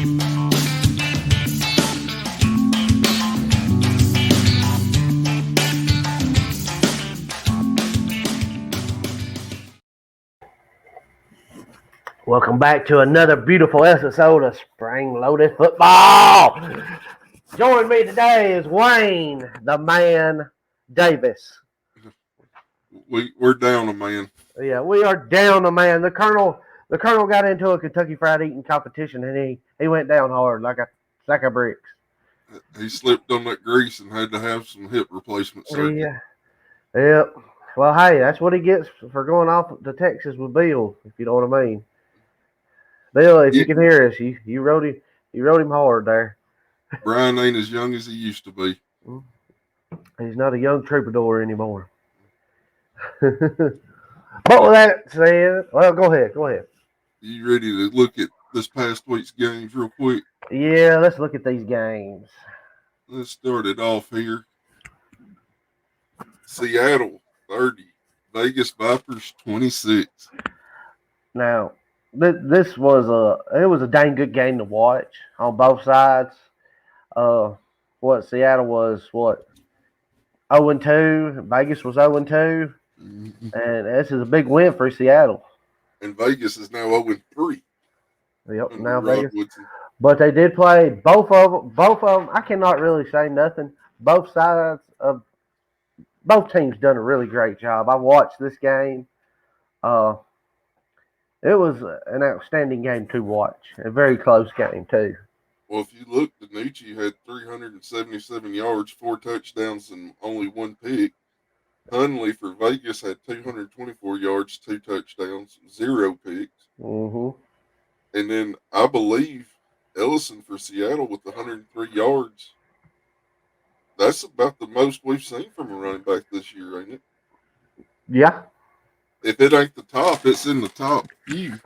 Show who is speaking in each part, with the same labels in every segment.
Speaker 1: Welcome back to another beautiful episode of Spring Loaded Football. Joining me today is Wayne, the man, Davis.
Speaker 2: We're down a man.
Speaker 1: Yeah, we are down a man. The Colonel got into a Kentucky Fried Eating competition, and he went down hard like a sack of bricks.
Speaker 2: He slipped on that grease and had to have some hip replacement surgery.
Speaker 1: Yeah. Yep. Well, hey, that's what he gets for going off to Texas with Bill, if you know what I mean. Bill, if you can hear us, you rode him hard there.
Speaker 2: Brian ain't as young as he used to be.
Speaker 1: He's not a young troubadour anymore. But with that said, well, go ahead.
Speaker 2: You ready to look at this past week's games real quick?
Speaker 1: Yeah, let's look at these games.
Speaker 2: Let's start it off here. Seattle 30, Vegas Vipers 26.
Speaker 1: Now, this was a dang good game to watch on both sides. Seattle was 0-2. Vegas was 0-2, and this is a big win for Seattle.
Speaker 2: And Vegas is now 0-3.
Speaker 1: Yep, now Vegas. Woodson. But they did play both of them. I cannot really say nothing. Both teams done a really great job. I watched this game. It was an outstanding game to watch. A very close game, too.
Speaker 2: Well, if you look, DiNucci had 377 yards, 4 touchdowns, and only 1 pick. Hundley for Vegas had 224 yards, 2 touchdowns, 0 picks.
Speaker 1: Mm-hmm.
Speaker 2: And then I believe Ellison for Seattle with 103 yards. That's about the most we've seen from a running back this year, ain't it?
Speaker 1: Yeah.
Speaker 2: If it ain't the top, it's in the top few.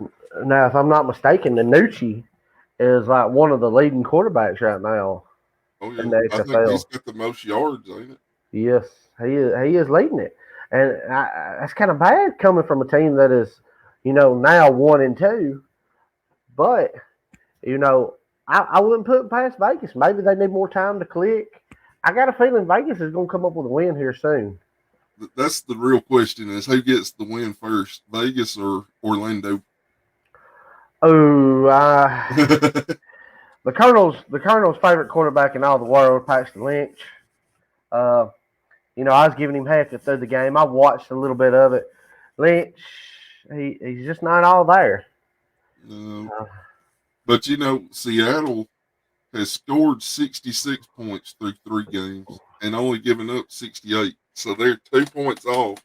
Speaker 1: Now, if I'm not mistaken, DiNucci is like one of the leading quarterbacks right now.
Speaker 2: Oh, yeah. In the XFL. I think he's got the most yards, ain't it?
Speaker 1: Yes, he is leading it. And that's kind of bad coming from a team that is, now 1-2. But, I wouldn't put it past Vegas. Maybe they need more time to click. I got a feeling Vegas is going to come up with a win here soon.
Speaker 2: That's the real question: is who gets the win first, Vegas or Orlando?
Speaker 1: Oh, the Colonel's favorite quarterback in all the world, Paxton Lynch. I was giving him heck through the game. I watched a little bit of it. Lynch, he's just not all there.
Speaker 2: But Seattle has scored 66 points through 3 games and only given up 68. So they're 2 points off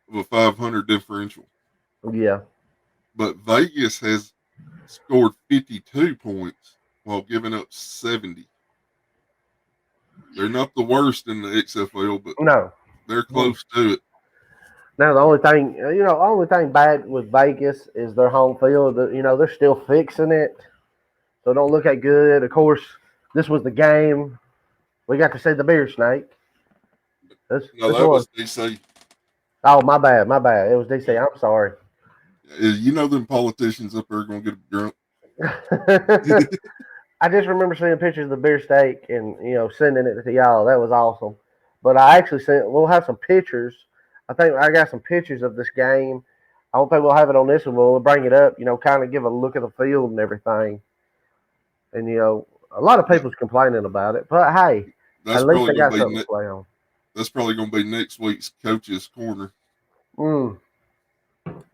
Speaker 2: of a 500 differential.
Speaker 1: Yeah.
Speaker 2: But Vegas has scored 52 points while giving up 70. They're not the worst in the XFL, but
Speaker 1: no,
Speaker 2: they're close to it.
Speaker 1: Now the only thing bad with Vegas is their home field. They're still fixing it, so don't look that good. Of course, this was the game. We got to see the beer snake.
Speaker 2: That was DC.
Speaker 1: Oh, my bad. It was DC. I'm sorry.
Speaker 2: Them politicians up there are going to get drunk.
Speaker 1: I just remember seeing pictures of the beer steak and, sending it to y'all. That was awesome. But I actually we'll have some pictures. I think I got some pictures of this game. I don't think we'll have it on this one, but we'll bring it up, kind of give a look at the field and everything. And, a lot of people's complaining about it. But, hey, at least they got something to play on.
Speaker 2: That's probably going to be next week's Coach's Corner.
Speaker 1: Y'all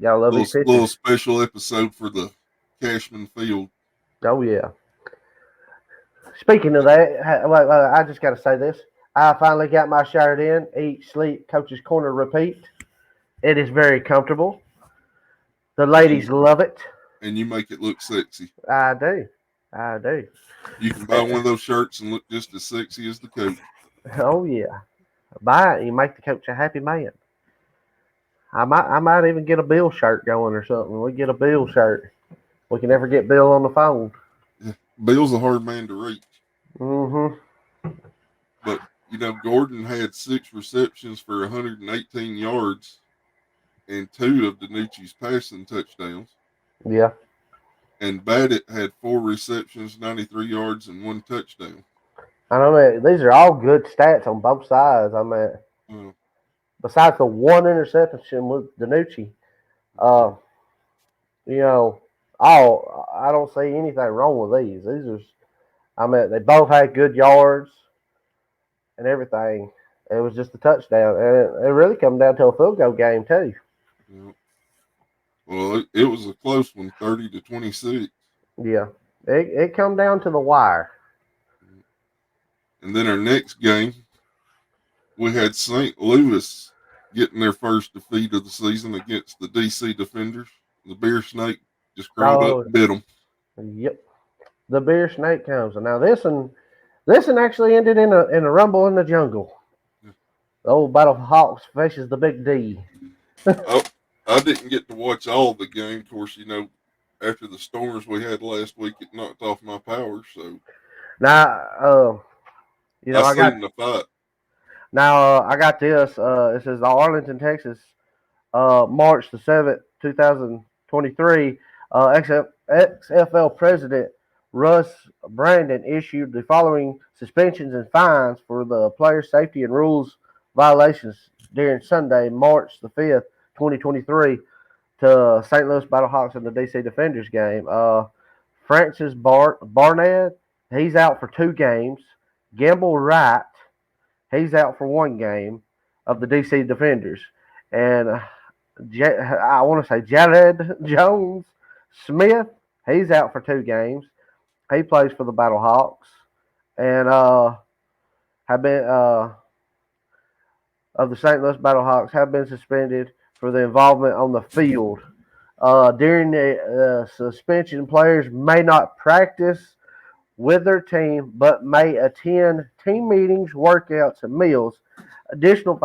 Speaker 1: love these pictures.
Speaker 2: Little special episode for the Cashman Field.
Speaker 1: Oh, yeah. Speaking of that, I just got to say this. I finally got my shirt in. Eat, sleep, Coach's Corner, repeat. It is very comfortable. The ladies love it.
Speaker 2: And you make it look sexy.
Speaker 1: I do.
Speaker 2: You can buy one of those shirts and look just as sexy as the coach.
Speaker 1: Oh, yeah. Buy it. You make the coach a happy man. I might even get a Bill shirt going or something. We get a Bill shirt. We can never get Bill on the phone.
Speaker 2: Yeah, Bill's a hard man to reach.
Speaker 1: Mm-hmm.
Speaker 2: But, Gordon had 6 receptions for 118 yards and 2 of DiNucci's passing touchdowns.
Speaker 1: Yeah.
Speaker 2: And Badditt had 4 receptions, 93 yards, and 1 touchdown.
Speaker 1: I mean, these are all good stats on both sides. I mean,
Speaker 2: Uh,
Speaker 1: besides the one interception with Danucci, uh, you know, all I don't see anything wrong with these. These are, I mean, they both had good yards and everything. It was just a touchdown, and it really come down to a field goal game too.
Speaker 2: yeah. Well, it was a close one, 30-26.
Speaker 1: Yeah, it come down to the wire.
Speaker 2: And then our next game, we had St. Louis getting their first defeat of the season against the DC Defenders. The Bear Snake just crawled up
Speaker 1: Oh,
Speaker 2: and bit them.
Speaker 1: yep. The beer snake comes, and now this one actually ended in a rumble in the jungle. The old Battle of Hawks faces the Big D.
Speaker 2: Oh, I didn't get to watch all of the game. Of course, after the storms we had last week, it knocked off my power. So
Speaker 1: Now,
Speaker 2: I
Speaker 1: I got
Speaker 2: seen the fight.
Speaker 1: I got this. It says Arlington, Texas, March the 7th, 2023. XFL President Russ Brandon issued the following suspensions and fines for the player safety and rules violations during Sunday, March the 5th, 2023, to St. Louis Battlehawks and the DC Defenders game. Francis Barnett, he's out for 2 games. Gamble Wright, he's out for 1 game of the DC Defenders. And I want to say Jared Jones Smith, he's out for 2 games. He plays for the Battlehawks. And have been of the St. Louis Battlehawks have been suspended for the involvement on the field. During the suspension, players may not practice with their team, but may attend team meetings, workouts, and meals. Additional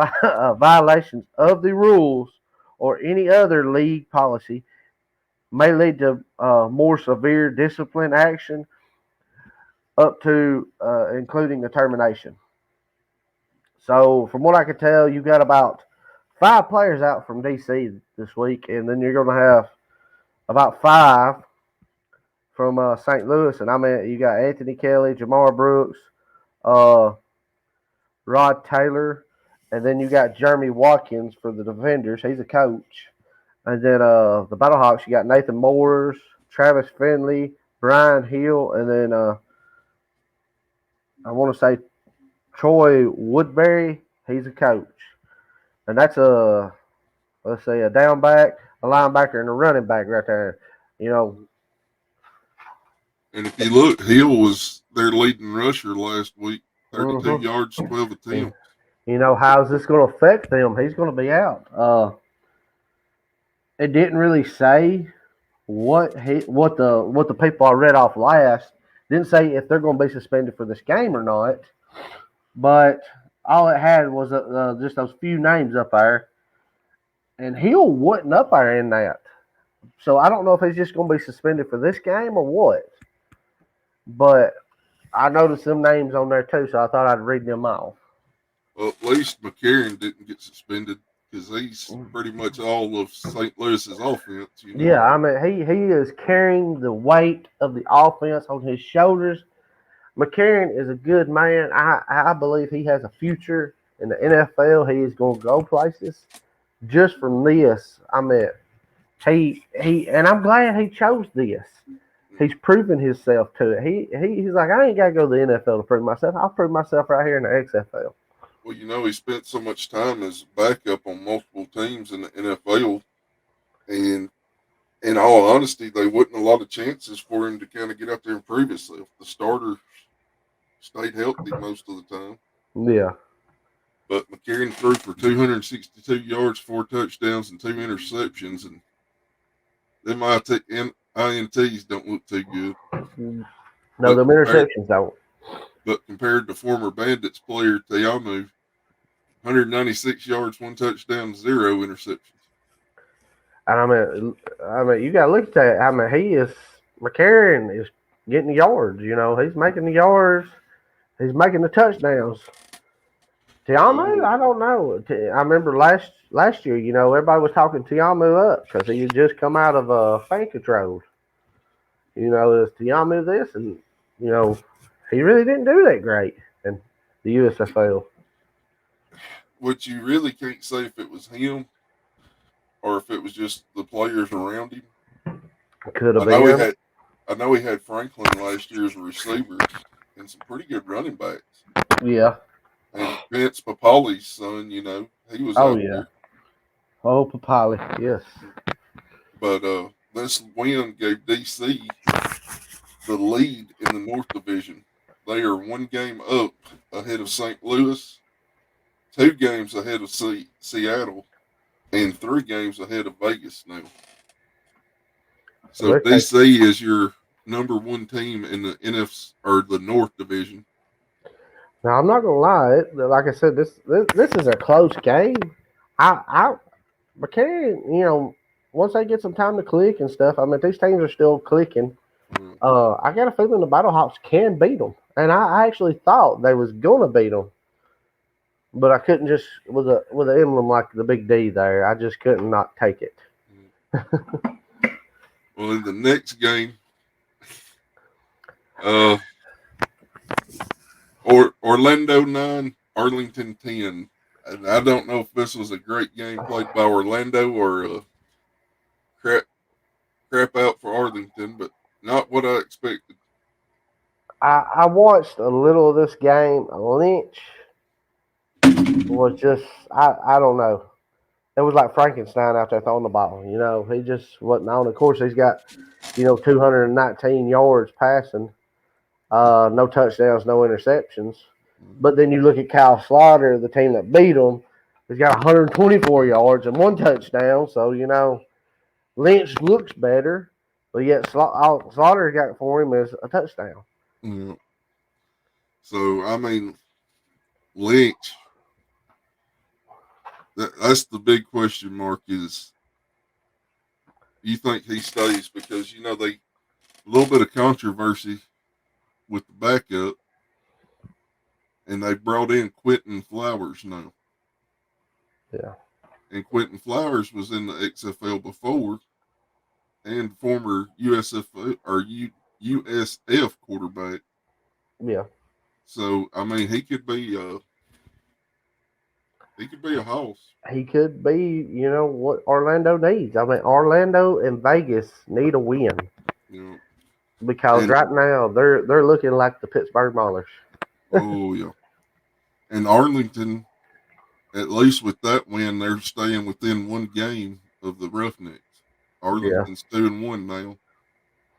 Speaker 1: violations of the rules or any other league policy may lead to more severe discipline action, up to including the termination. So, from what I can tell, you got about 5 players out from DC this week, and then you're going to have about 5 from St. Louis. And I mean, you got Anthony Kelly, Jamar Brooks, uh, Rod Taylor, and then you got Jeremy Watkins for the Defenders. He's a coach. And then the Battlehawks, you got Nathan Moores, Travis Finley, Brian Hill, and then I want to say Troy Woodbury. He's a coach. And that's let's say a down back, a linebacker, and a running back right there. You know.
Speaker 2: And if you look, Hill was their leading rusher last week, 32
Speaker 1: Mm-hmm.
Speaker 2: yards, 12 attempts.
Speaker 1: You know, how's this going to affect them? He's going to be out. It didn't really say what the people I read off last didn't say if they're going to be suspended for this game or not. But all it had was just those few names up there, and Hill wasn't up there in that. So I don't know if he's just going to be suspended for this game or what. But I noticed them names on there too, so I thought I'd read them off.
Speaker 2: Well, at least McCarron didn't get suspended because he's pretty much all of St. Louis's offense.
Speaker 1: Yeah, I mean he is carrying the weight of the offense on his shoulders. McCarron is a good man. I believe he has a future in the NFL. He is going to go places. Just from this, I mean, and I'm glad he chose this. He's proven himself to it. He's like, I ain't got to go to the NFL to prove myself. I'll prove myself right here in the XFL.
Speaker 2: Well, he spent so much time as backup on multiple teams in the NFL, and in all honesty, there wasn't a lot of chances for him to kind of get out there and prove himself. The starter stayed healthy most of the time.
Speaker 1: Yeah.
Speaker 2: But McCarron threw for 262 yards, 4 touchdowns, and 2 interceptions, and them INTs don't look too good.
Speaker 1: No, the interceptions don't.
Speaker 2: But compared to former Bandits player Tiamu, 196 yards, 1 touchdown, 0 interceptions.
Speaker 1: And I mean, you got to look at that. I mean, McCarron is getting the yards. You know, he's making the yards. He's making the touchdowns. Tiamu, I don't know. I remember last year, you know, everybody was talking Tiamu up because he had just come out of fan control. Is Tiamu this? And, he really didn't do that great in the USFL.
Speaker 2: Which you really can't say if it was him or if it was just the players around him.
Speaker 1: Could
Speaker 2: I
Speaker 1: have
Speaker 2: know he
Speaker 1: been.
Speaker 2: had I know he had Franklin last year as a receiver and some pretty good running backs.
Speaker 1: Yeah.
Speaker 2: And Vince Papali's son, he was
Speaker 1: Oh,
Speaker 2: out
Speaker 1: yeah.
Speaker 2: there.
Speaker 1: Oh, Papali. Yes.
Speaker 2: But this win gave DC the lead in the North Division. They are one game up ahead of St. Louis, two games ahead of Seattle, and three games ahead of Vegas now. So
Speaker 1: They're taking.
Speaker 2: DC is your number one team in the NFC or the North Division.
Speaker 1: Now, I'm not gonna lie. Like I said, this is a close game. I McCann, once they get some time to click and stuff. I mean, these teams are still clicking.
Speaker 2: Mm.
Speaker 1: I got a feeling the Battlehawks can beat them, and I actually thought they was gonna beat them, but I couldn't just with an emblem like the big D there. I just couldn't not take it.
Speaker 2: Well, in the next game, uh, Orlando 9, Arlington 10. And I don't know if this was a great game played by Orlando or crap crap out for Arlington, but not what I expected.
Speaker 1: I watched a little of this game. Lynch was just I don't know. It was like Frankenstein out there throwing the ball. He just wasn't on. Of course, he's got 219 yards passing, no touchdowns, no interceptions. But then you look at Kyle Slaughter, the team that beat him. He's got 124 yards and one touchdown. So Lynch looks better, but yet all Slaughter got for him is a touchdown.
Speaker 2: Yeah. So I mean, Lynch. That's the big question mark. Is you think he stays because they a little bit of controversy with the backup, and they brought in Quentin Flowers now.
Speaker 1: Yeah.
Speaker 2: And Quentin Flowers was in the XFL before, and former USF or USF quarterback.
Speaker 1: Yeah.
Speaker 2: So I mean, he could be a house.
Speaker 1: He could be, what Orlando needs. I mean, Orlando and Vegas need a win
Speaker 2: You know,
Speaker 1: because
Speaker 2: and
Speaker 1: right now they're looking like the Pittsburgh Maulers.
Speaker 2: oh yeah, and Arlington, at least with that win, they're staying within one game of the Roughnecks.
Speaker 1: Yeah.
Speaker 2: Arlington's 2-1 now,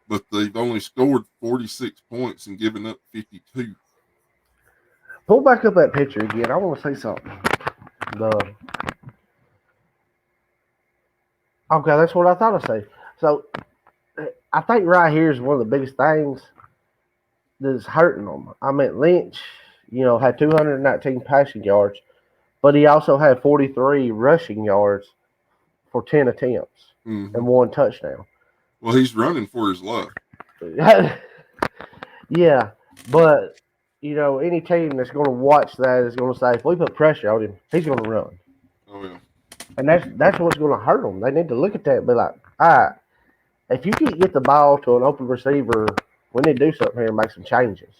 Speaker 2: but they've only scored 46 points and given up 52.
Speaker 1: Pull back up that picture again. I want to say something. The Okay, that's what I thought I'd say. So I think right here is one of the biggest things that's hurting them. I mean, Lynch, had 219 passing yards, but he also had 43 rushing yards for 10 attempts
Speaker 2: Mm-hmm.
Speaker 1: and one touchdown.
Speaker 2: Well, he's running for his life.
Speaker 1: Yeah, but any team that's going to watch that is going to say if we put pressure on him, he's going to run,
Speaker 2: Oh yeah.
Speaker 1: and that's what's going to hurt them. They need to look at that and be like, all right, if you can't get the ball to an open receiver, we need to do something here and make some changes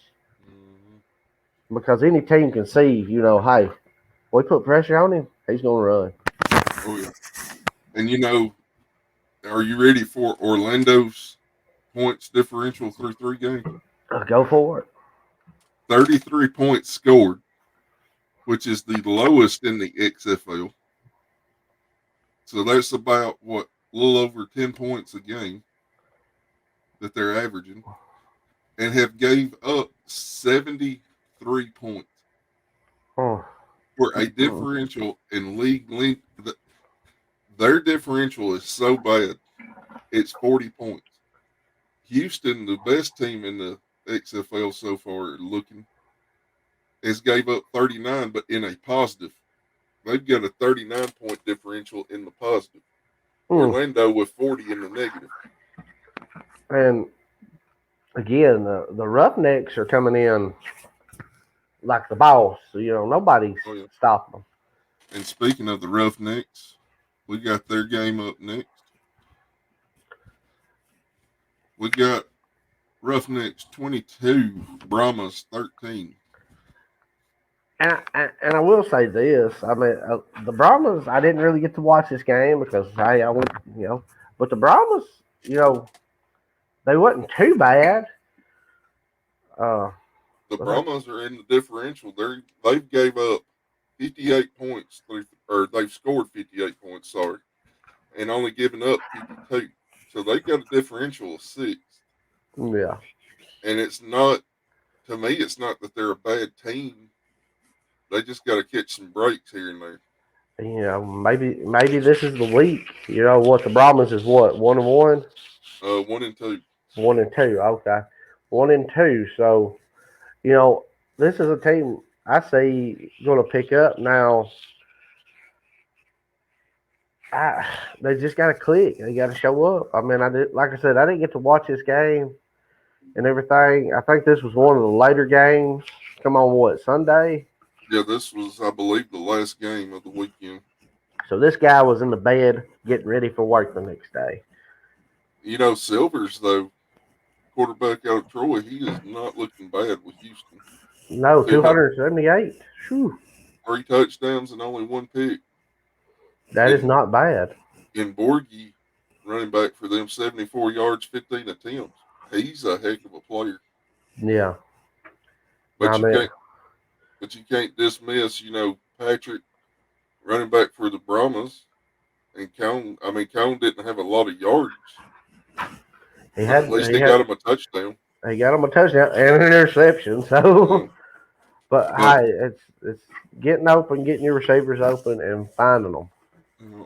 Speaker 2: Mm-hmm.
Speaker 1: because any team can see, hey, we put pressure on him, he's going to run.
Speaker 2: Oh yeah. And are you ready for Orlando's points differential through three games?
Speaker 1: Go for it.
Speaker 2: 33 points scored, which is the lowest in the XFL. So that's about a little over 10 points a game that they're averaging, and have gave up 73 points
Speaker 1: Oh.
Speaker 2: for a differential in league length. Their differential is so bad, it's 40 points. Houston, the best team in the XFL so far, looking, has gave up 39, but in a positive. They've got a 39-point differential in the positive.
Speaker 1: Mm.
Speaker 2: Orlando with 40 in the negative.
Speaker 1: And again, the Roughnecks are coming in like the boss. Nobody's
Speaker 2: Oh yeah.
Speaker 1: stopping them.
Speaker 2: And speaking of the Roughnecks, we got their game up next. We got Roughnecks 22, Brahmas 13.
Speaker 1: And I will say this. I mean, the Brahmas. I didn't really get to watch this game because hey, I went, but the Brahmas, they wasn't too bad. Uh,
Speaker 2: The
Speaker 1: but
Speaker 2: Brahmas are in the differential. They've gave up 58 points or they've scored 58 points. Sorry, and only given up 52. So they've got a differential of 6.
Speaker 1: yeah,
Speaker 2: And it's not, to me, it's not that they're a bad team. They just got to catch some breaks here and there.
Speaker 1: maybe this is the week. You know what? The Brahmas is what 1-1,
Speaker 2: 1 and 2.
Speaker 1: 1-2. Okay, 1-2. So you know this is a team I see going to pick up now. I, they just got to click. They got to show up. I mean, like I said, I didn't get to watch this game and everything. I think this was one of the later games. Come on, what Sunday?
Speaker 2: Yeah, this was, I believe, the last game of the weekend.
Speaker 1: So this guy was in the bed getting ready for work the next day.
Speaker 2: Silvers, though, quarterback out of Troy, he is not looking bad with Houston.
Speaker 1: No,
Speaker 2: Two,
Speaker 1: 278. Whew,
Speaker 2: 3 touchdowns and only 1 pick.
Speaker 1: that is
Speaker 2: And
Speaker 1: not bad.
Speaker 2: in Borgie, running back for them, 74 yards, 15 attempts. He's a heck of a player.
Speaker 1: Yeah. I
Speaker 2: But you
Speaker 1: mean,
Speaker 2: can't, but you can't dismiss, Patrick, running back for the Brahmas. And Cone didn't have a lot of yards,
Speaker 1: he
Speaker 2: but at
Speaker 1: had
Speaker 2: least
Speaker 1: he
Speaker 2: he
Speaker 1: had
Speaker 2: got him a touchdown.
Speaker 1: he got him a touchdown and an interception. So,
Speaker 2: Um,
Speaker 1: but
Speaker 2: but
Speaker 1: hey, it's getting open, getting your receivers open, and finding them.
Speaker 2: uh,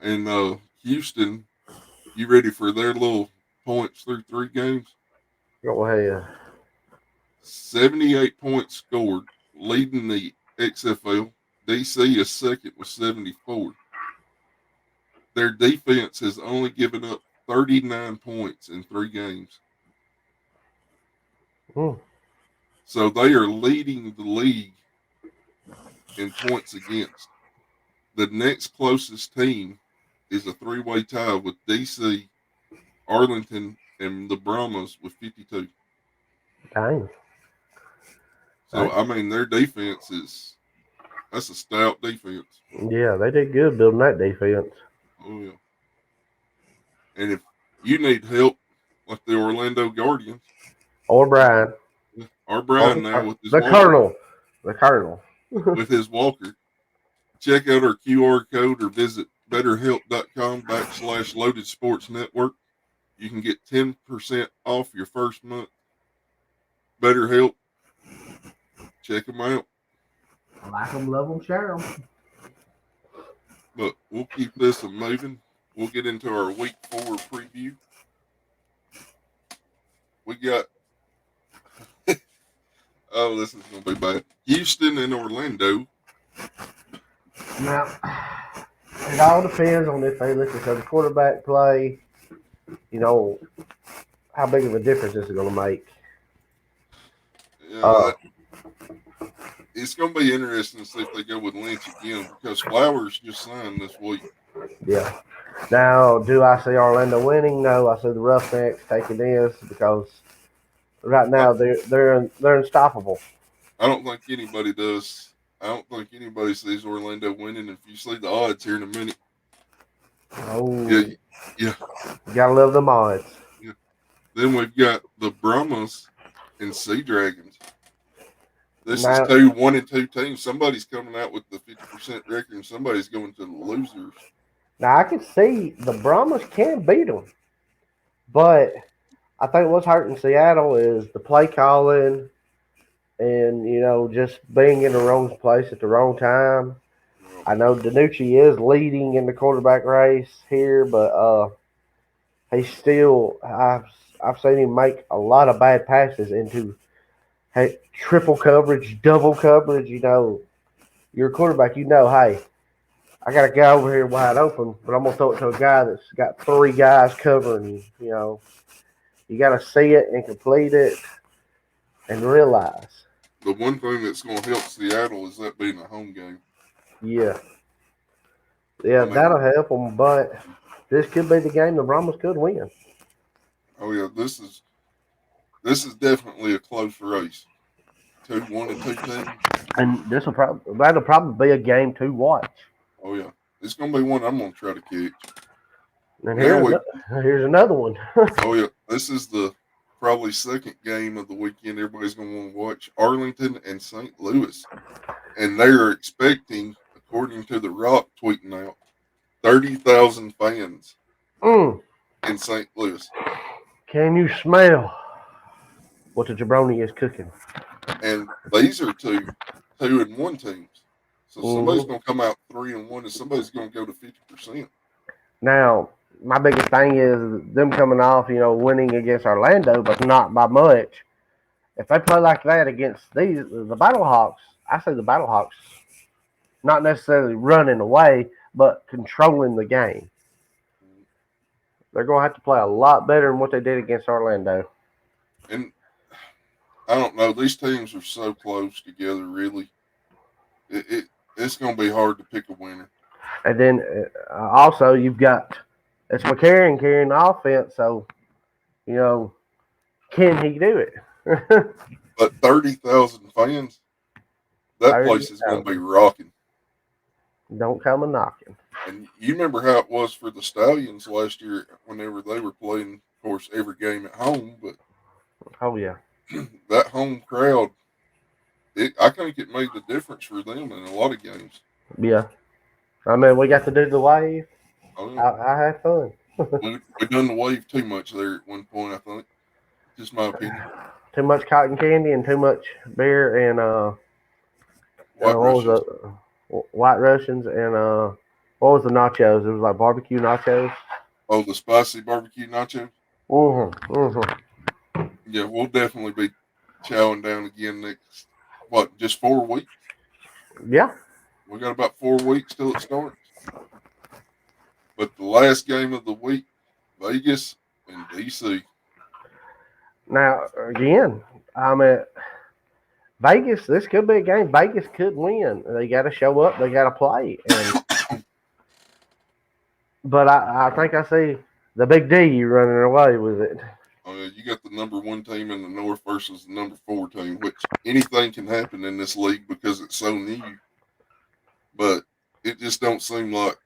Speaker 2: and Houston, you ready for their little points through 3 games?
Speaker 1: Go ahead.
Speaker 2: 78 points scored, leading the XFL. DC is second with 74. Their defense has only given up 39 points in 3 games.
Speaker 1: Mm,
Speaker 2: So they are leading the league in points against. The next closest team is a 3-way tie with DC, Arlington, and the Brahmas with 52.
Speaker 1: dang.
Speaker 2: So their defense that's a stout defense.
Speaker 1: Yeah, they did good building that defense.
Speaker 2: Oh yeah. And if you need help, like the Orlando Guardians,
Speaker 1: Or Brian.
Speaker 2: our
Speaker 1: Or
Speaker 2: Brian now
Speaker 1: the Colonel. The Colonel.
Speaker 2: with his walker, check out our QR code or visit betterhelp.com/loaded sports network. You can get 10% off your first month. BetterHelp, check them out.
Speaker 1: Like them, love them, share them.
Speaker 2: But we'll keep this moving. We'll get into our week 4 preview. We got, oh, this is going to be bad. Houston and Orlando.
Speaker 1: Now, it all depends on if they listen to the quarterback play. You know how big of a difference this is going to make.
Speaker 2: Uh, it's going to be interesting to see if they go with Lynch again because Flowers just signed this week.
Speaker 1: Yeah. Now, do I see Orlando winning? No, I see the Roughnecks taking this because right now they're unstoppable.
Speaker 2: I don't think anybody does. I don't think anybody sees Orlando winning. If you see the odds here in a minute,
Speaker 1: Oh,
Speaker 2: yeah.
Speaker 1: You gotta love the odds.
Speaker 2: Yeah. Then we've got the Brahmas and Sea Dragons. This is 1-2 teams. Somebody's coming out with the 50% record, and somebody's going to the losers.
Speaker 1: Now I can see the Brahmas can beat them, but I think what's hurting Seattle is the play calling and just being in the wrong place at the wrong time. I know Danucci is leading in the quarterback race here, but he's still I've seen him make a lot of bad passes into triple coverage, double coverage. You're a quarterback. Hey, I got a guy over here wide open, but I'm gonna throw it to a guy that's got 3 guys covering you. You got to see it and complete it and realize.
Speaker 2: The one thing that's going to help Seattle is that being a home game.
Speaker 1: Yeah. Yeah, that'll help them, but this could be the game the Brahmas could win.
Speaker 2: Oh, yeah, this is this is definitely a close race. One and two teams.
Speaker 1: And that'll probably be a game to watch.
Speaker 2: Oh yeah, it's gonna be one I'm gonna try to catch.
Speaker 1: And
Speaker 2: Now
Speaker 1: here's another one.
Speaker 2: oh yeah, this is the probably second game of the weekend. Everybody's gonna want to watch Arlington and St. Louis, and they are expecting, according to the Rock tweeting out, 30,000 fans
Speaker 1: Mm,
Speaker 2: in St. Louis.
Speaker 1: can you smell what the jabroni is cooking?
Speaker 2: And these are two and one teams. So somebody's
Speaker 1: Mm-hmm.
Speaker 2: gonna come out 3-1, and somebody's gonna go to 50%.
Speaker 1: Now, my biggest thing is them coming off, winning against Orlando, but not by much. If they play like that against the Battlehawks, I say the Battlehawks, not necessarily running away, but controlling the game. They're going to have to play a lot better than what they did against Orlando.
Speaker 2: And I don't know, these teams are so close together. Really, it's gonna be hard to pick a winner.
Speaker 1: And then also you've got it's McCarron carrying the offense, so can he do it?
Speaker 2: But 30,000 fans, that place is gonna be rocking.
Speaker 1: Don't come a knocking.
Speaker 2: And you remember how it was for the Stallions last year whenever they were playing, of course, every game at home. But
Speaker 1: oh yeah,
Speaker 2: that home crowd, I think it made the difference for them in a lot of games.
Speaker 1: Yeah, I mean we got to do the wave.
Speaker 2: Oh, yeah.
Speaker 1: I had fun.
Speaker 2: we done the wave too much there at one point. I think, just my opinion.
Speaker 1: Too much cotton candy and too much beer and White Russians and what was the nachos? It was like barbecue nachos.
Speaker 2: Oh, the spicy barbecue nachos. Yeah, we'll definitely be chowing down again next. Just 4 weeks?
Speaker 1: Yeah.
Speaker 2: We got about 4 weeks till it starts. But the last game of the week, Vegas and DC.
Speaker 1: Now again, Vegas. This could be a game Vegas could win. They got to show up. They got to play. But I think I see the Big D running away with it.
Speaker 2: Oh yeah, you got the number 1 team in the North versus the number 4 team, which anything can happen in this league because it's so new. But it just don't seem like.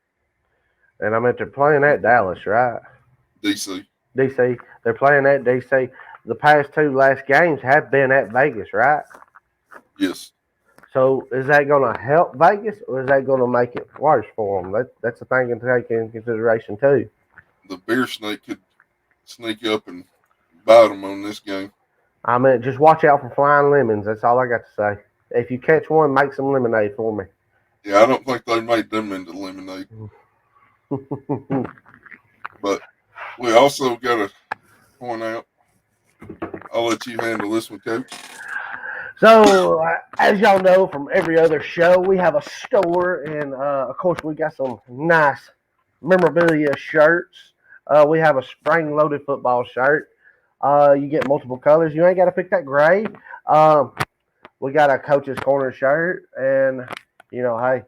Speaker 1: And they're playing at Dallas, right?
Speaker 2: DC.
Speaker 1: They're playing at DC. The past 2 last games have been at Vegas, right?
Speaker 2: Yes.
Speaker 1: So is that going to help Vegas or is that going to make it worse for them? That's the thing to take into consideration too.
Speaker 2: The beer snake could sneak up and bite them on this game.
Speaker 1: Just watch out for flying lemons. That's all I got to say. If you catch one, make some lemonade for me.
Speaker 2: Yeah, I don't think they made them into lemonade. But we also got to point out, I'll let you handle this one, Coach.
Speaker 1: So, as y'all know from every other show, we have a store, and of course, we got some nice memorabilia shirts. We have a spring-loaded football shirt. You get multiple colors. You ain't got to pick that gray. We got a Coach's Corner shirt, and hey,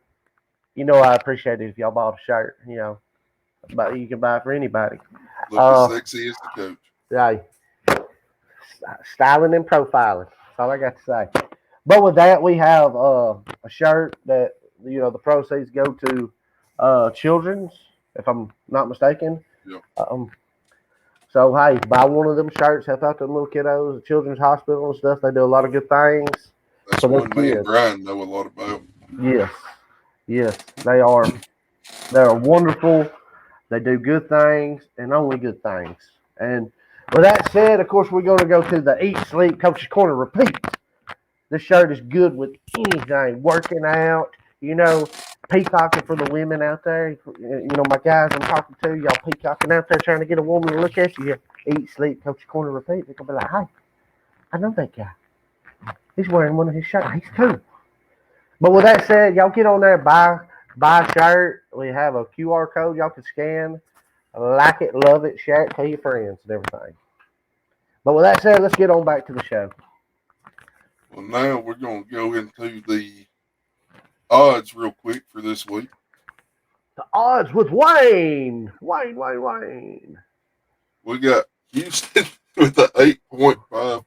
Speaker 1: I appreciate it if y'all bought a shirt. But you can buy it for anybody.
Speaker 2: Look as sexy as the coach.
Speaker 1: Hey, styling and profiling. That's all I got to say. But with that, we have a shirt that the proceeds go to children's, if I'm not mistaken.
Speaker 2: Yep.
Speaker 1: So hey, buy one of them shirts, help out the little kiddos, the children's hospital and stuff. They do a lot of good things.
Speaker 2: That's one me and Brian know a lot about.
Speaker 1: Yes, they are. They're wonderful. They do good things and only good things. And with that said, of course, we're going to go to the Eat, Sleep, Coach's Corner Repeat. This shirt is good with anything. Working out, peacocking for the women out there. My guys I'm talking to, y'all peacocking out there trying to get a woman to look at you. Eat, Sleep, Coach's Corner Repeat. They're going to be like, hey, I know that guy. He's wearing one of his shirts. He's cool. But with that said, y'all get on there, buy a shirt. We have a QR code y'all can scan. Like it, love it, share it, tell your friends and everything. But with that said, let's get on back to the show.
Speaker 2: Well, now we're going to go into the odds real quick for this week.
Speaker 1: The odds with Wayne. Wayne.
Speaker 2: We got Houston with an 8.5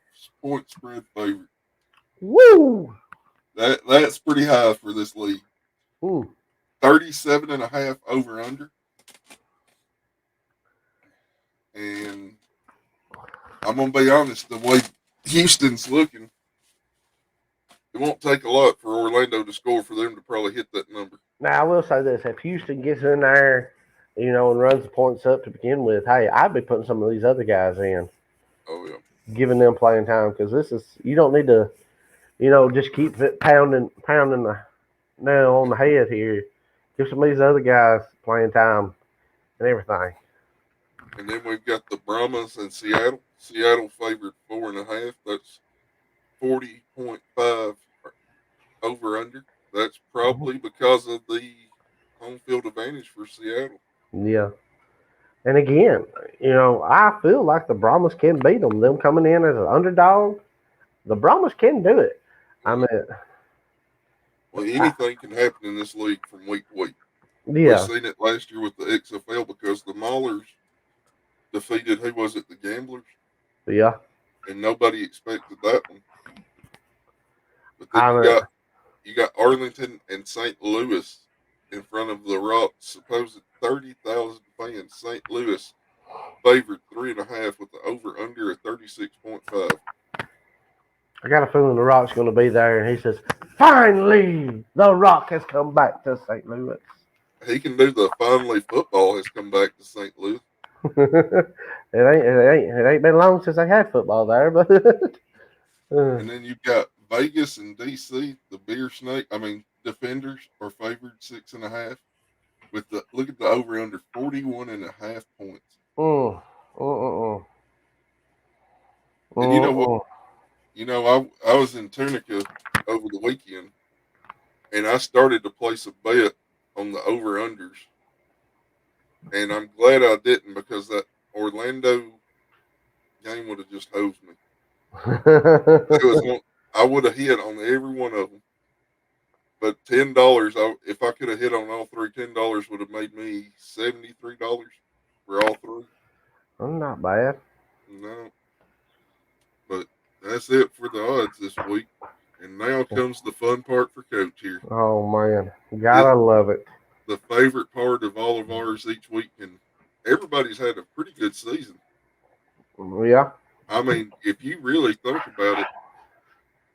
Speaker 2: I'm gonna be honest. The way Houston's looking, it won't take a lot for Orlando to score for them to probably hit that number.
Speaker 1: Now I will say this: if Houston gets in there, and runs the points up to begin with, hey, I'd be putting some of these other guys in,
Speaker 2: Oh yeah.
Speaker 1: giving them playing time because this is you don't need to, just keep it pounding the nail on the head here. Give some of these other guys playing time and everything.
Speaker 2: And then we've got the Brahmas and Seattle. Seattle favored 4.5. That's 40.5 over under. That's probably because of the home field advantage for Seattle.
Speaker 1: Yeah. And again, I feel like the Brahmas can beat them. Them coming in as an underdog, the Brahmas can do it. I
Speaker 2: Yeah.
Speaker 1: mean,
Speaker 2: Well, anything can happen in this league from week to week. We've
Speaker 1: yeah,
Speaker 2: seen it last year with the XFL because the Maulers defeated, who was it, the Gamblers?
Speaker 1: yeah.
Speaker 2: And nobody expected that one. But then
Speaker 1: I
Speaker 2: you got Arlington and St. Louis in front of the Rock's supposed 30,000 fans. St. Louis favored 3.5 with the over under at 36.5.
Speaker 1: got a feeling the Rock's going to be there, and he says, "Finally, the Rock has come back to St. Louis."
Speaker 2: He can do the finally football has come back to St. Louis.
Speaker 1: it ain't been long since I had football there, but
Speaker 2: And then you've got Vegas and DC, the defenders are favored 6.5. With the look at the over under 41.5 points.
Speaker 1: mm, mm,
Speaker 2: And you know what?
Speaker 1: mm.
Speaker 2: I was in Tunica over the weekend, and I started to place a bet on the over unders, and I'm glad I didn't because that Orlando game would have just hosed me. It was one, I would have hit on every one of them, but $10. If I could have hit on all three, $10 would have made me $73 for all three.
Speaker 1: Not bad.
Speaker 2: No, but that's it for the odds this week. And now comes the fun part for Coach here.
Speaker 1: Oh man,
Speaker 2: It,
Speaker 1: gotta love it.
Speaker 2: the favorite part of all of ours each week, and everybody's had a pretty good season.
Speaker 1: Yeah,
Speaker 2: I mean, if you really think about it,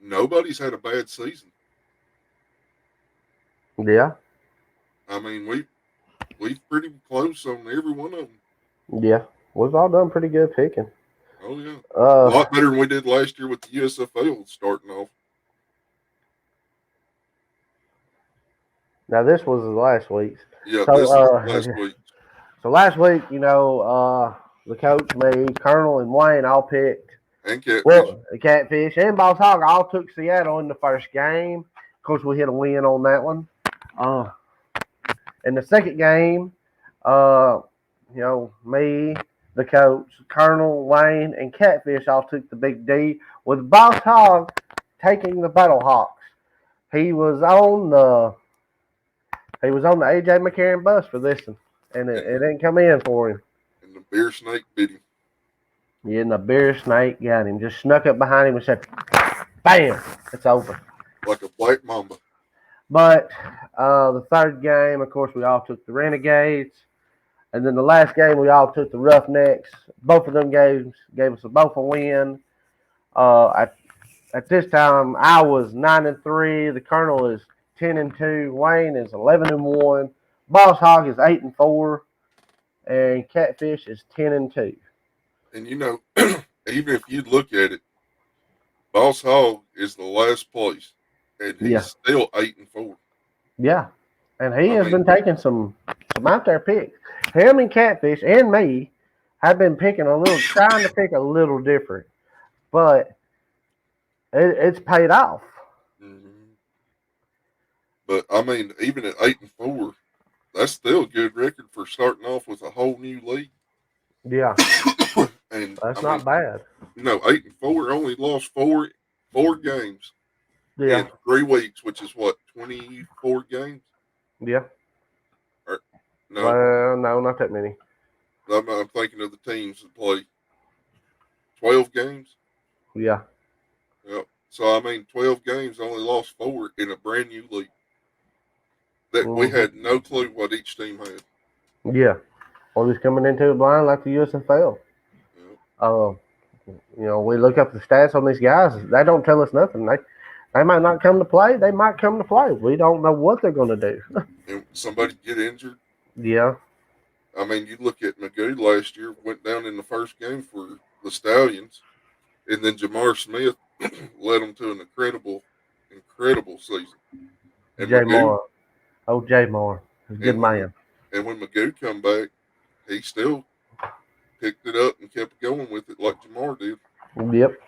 Speaker 2: nobody's had a bad season.
Speaker 1: yeah,
Speaker 2: I mean, we've pretty close on every one of them.
Speaker 1: yeah. We've all done pretty good picking.
Speaker 2: Oh yeah, a
Speaker 1: Uh,
Speaker 2: lot better than we did last year with the USFL starting off.
Speaker 1: Now this was last week's.
Speaker 2: Yeah,
Speaker 1: So
Speaker 2: this is last week.
Speaker 1: so last week, the coach, me, Colonel, and Wayne all picked.
Speaker 2: And Catfish.
Speaker 1: Well, the Catfish and Boss Hog all took Seattle in the first game. Of course, we hit a win on that one. Uh, in the second game, uh, me, the coach, Colonel, Wayne, and Catfish all took the big D, with Boss Hog taking the Battle Hawks. He was on the AJ McCarron bus for this one, and it
Speaker 2: And,
Speaker 1: didn't come in for him.
Speaker 2: and the beer snake bit him
Speaker 1: Yeah, and the beer snake got him. Just snuck up behind him and said, "Bam! It's over."
Speaker 2: like a black mamba.
Speaker 1: But the third game, of course, we all took the Renegades. And then the last game, we all took the Roughnecks. Both of them games gave us both a win. At this time, I was 9-3. The Colonel is 10-2. Wayne is 11-1. Boss Hog is 8-4, and Catfish is 10-2.
Speaker 2: And even if you look at it, Boss Hog is the last place, and
Speaker 1: Yeah,
Speaker 2: he's still 8-4.
Speaker 1: yeah, and he
Speaker 2: I
Speaker 1: has
Speaker 2: mean,
Speaker 1: been taking some out there picks. Him and Catfish and me have been trying to pick a little different, but it's paid off.
Speaker 2: mhm. But I mean, even at 8-4, that's still a good record for starting off with a whole new league.
Speaker 1: Yeah,
Speaker 2: And
Speaker 1: that's
Speaker 2: I
Speaker 1: not
Speaker 2: mean,
Speaker 1: bad.
Speaker 2: 8-4 only lost four games
Speaker 1: Yeah,
Speaker 2: in 3 weeks, which is what 24 games.
Speaker 1: yeah.
Speaker 2: Or no,
Speaker 1: Well, no, not that many.
Speaker 2: I'm thinking of the teams that play 12 games.
Speaker 1: Yeah,
Speaker 2: Yep. So I mean, 12 games, only lost four in a brand new league that we
Speaker 1: hmm
Speaker 2: had no clue what each team had.
Speaker 1: yeah. Or just coming into it blind like the USFL.
Speaker 2: Yep.
Speaker 1: Uh, We look up the stats on these guys. They don't tell us nothing. They might not come to play. They might come to play. We don't know what they're going to do.
Speaker 2: And somebody get injured.
Speaker 1: Yeah.
Speaker 2: I mean, you look at Magoo last year, went down in the first game for the Stallions, and then Jamar Smith led them to an incredible season. And
Speaker 1: Jay
Speaker 2: Magoo,
Speaker 1: Moore. Oh, Jay Moore. He's a good
Speaker 2: and
Speaker 1: man.
Speaker 2: when Magoo come back, he still picked it up and kept going with it like Jamar did.
Speaker 1: Yep.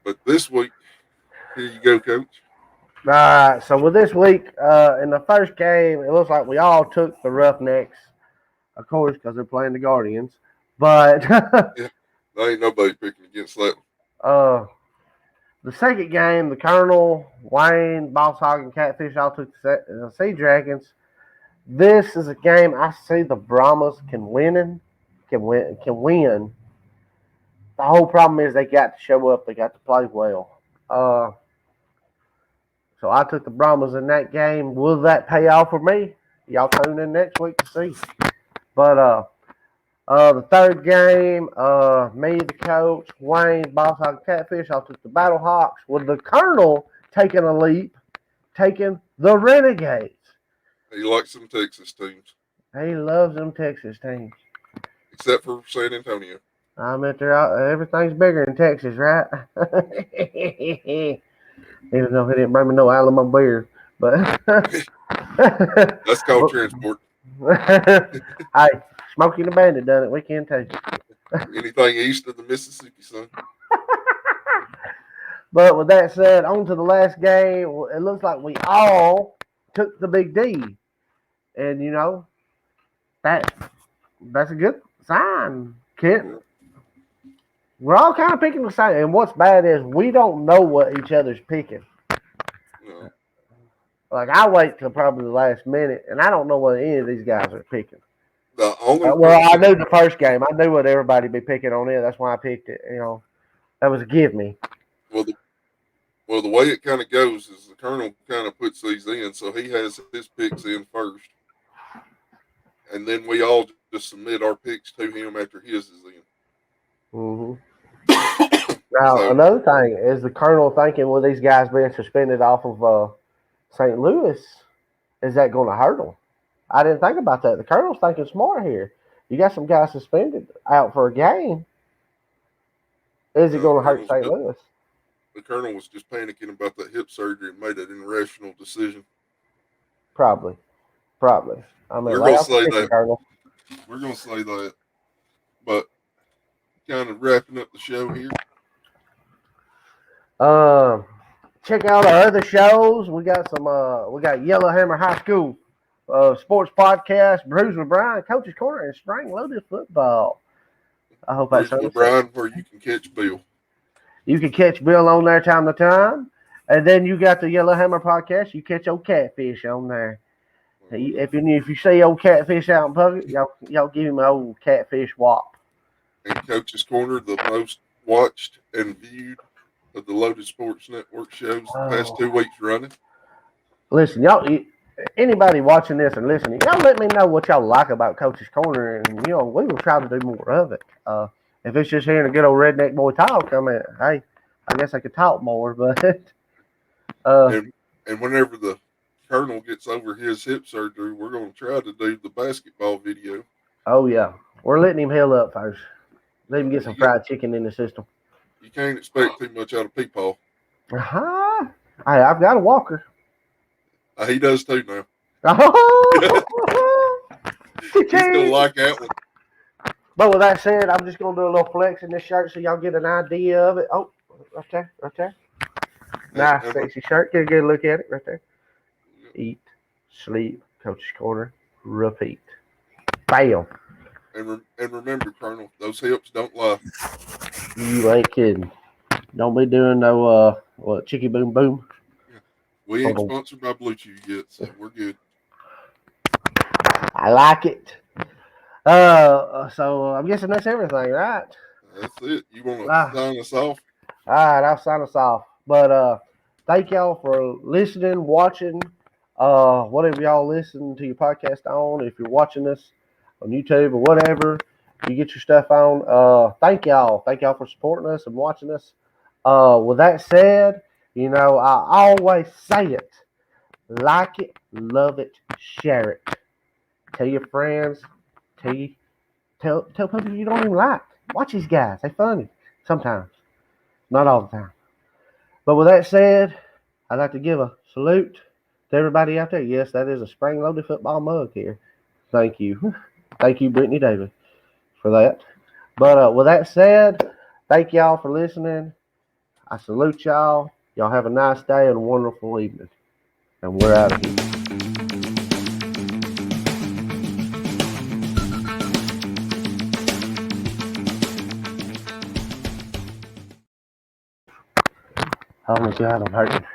Speaker 2: But this week, here you go, Coach.
Speaker 1: All right. So with this week, in the first game, it looks like we all took the Roughnecks, of course, because they're playing the Guardians. But
Speaker 2: Yeah, there ain't nobody picking against that one.
Speaker 1: the second game, the Colonel, Wayne, Boss Hog, and Catfish all took the Sea Dragons. This is a game I see the Brahmas can win. The whole problem is they got to show up. They got to play well. So I took the Brahmas in that game. Will that pay off for me? Y'all tune in next week to see. But the third game, me, the coach, Wayne, Boss Hog, Catfish, I took the Battle Hawks with the Colonel taking a leap, taking the Renegades.
Speaker 2: He likes some Texas teams.
Speaker 1: He loves them Texas teams.
Speaker 2: Except for San Antonio.
Speaker 1: I meant everything's bigger in Texas, right? Even though he didn't bring me no Alamo beer. But
Speaker 2: That's called transport.
Speaker 1: Hey, Smokey and the Bandit done it. We can too.
Speaker 2: Anything east of the Mississippi, son.
Speaker 1: But with that said, on to the last game. It looks like we all took the Big D. And, that's a good sign, kid. We're all kind of picking the same. And what's bad is we don't know what each other's picking.
Speaker 2: No.
Speaker 1: Like, I wait till probably the last minute, and I don't know what any of these guys are picking.
Speaker 2: The only
Speaker 1: I knew the first game. I knew what everybody be picking on it. That's why I picked it. That was a give me.
Speaker 2: Well, the way it kind of goes is the Colonel kind of puts these in, so he has his picks in first, and then we all just submit our picks to him after his is in.
Speaker 1: Mm-hmm. Now, another thing is the Colonel thinking with these guys being suspended off of St. Louis, is that going to hurt them? I didn't think about that. The Colonel's thinking smart here. You got some guys suspended out for a game. Is it going to hurt St. Louis?
Speaker 2: The Colonel was just panicking about that hip surgery and made an irrational decision.
Speaker 1: Probably. I mean,
Speaker 2: we're going to say that. Colonel. We're going to say that. But kind of wrapping up the show here.
Speaker 1: Check out our other shows. We got we got Yellowhammer High School sports podcast, Bruce with Brian, Coach's Corner, and Spring Loaded Football. I hope
Speaker 2: Bruce with Brian, where you can catch Bill.
Speaker 1: You can catch Bill on there time to time. And then you got the Yellowhammer podcast. You catch old Catfish on there. If you see old Catfish out in public, y'all give him an old Catfish whop.
Speaker 2: And Coach's Corner, the most watched and viewed of the Loaded Sports Network shows the past 2 weeks running. Listen,
Speaker 1: y'all, anybody watching this and listening, y'all let me know what y'all like about Coach's Corner, and we will try to do more of it. If it's just hearing a good old redneck boy talk, I mean, hey, I guess I could talk more, but
Speaker 2: and whenever the Colonel gets over his hip surgery, we're going to try to do the basketball video.
Speaker 1: Oh yeah, we're letting him heal up first. Let him get some fried chicken in the system.
Speaker 2: You can't expect too much out of Peepaw.
Speaker 1: Hey, I've got a walker.
Speaker 2: He does too now. Oh! He's gonna like that one.
Speaker 1: But with that said, I'm just gonna do a little flex in this shirt so y'all get an idea of it. Oh, right there. Nice, sexy shirt. Get a good look at it right there. Eat, sleep, Coach's Corner, repeat. Bam.
Speaker 2: And remember, Colonel, those hips don't lie.
Speaker 1: You ain't kidding. Don't be doing no chicky boom boom.
Speaker 2: Yeah. We ain't sponsored by Blue Chew yet, so we're good.
Speaker 1: I like it. So I'm guessing that's everything, right?
Speaker 2: That's it. You want to sign us off?
Speaker 1: All right, I'll sign us off. But thank y'all for listening, watching, whatever y'all listen to your podcast on. If you're watching us on YouTube or whatever, you get your stuff on. Thank y'all. Thank y'all for supporting us and watching us. With that said, you know, I always say it. Like it, love it, share it. Tell your friends. Tell people you don't even like. Watch these guys. They're funny. Sometimes. Not all the time. But with that said, I'd like to give a salute to everybody out there. Yes, that is a spring-loaded football mug here. Thank you. Thank you, Brittany Davis, for that. But with that said, thank y'all for listening. I salute y'all. Y'all have a nice day and a wonderful evening. And we're out of here. Oh my God, I'm hurting.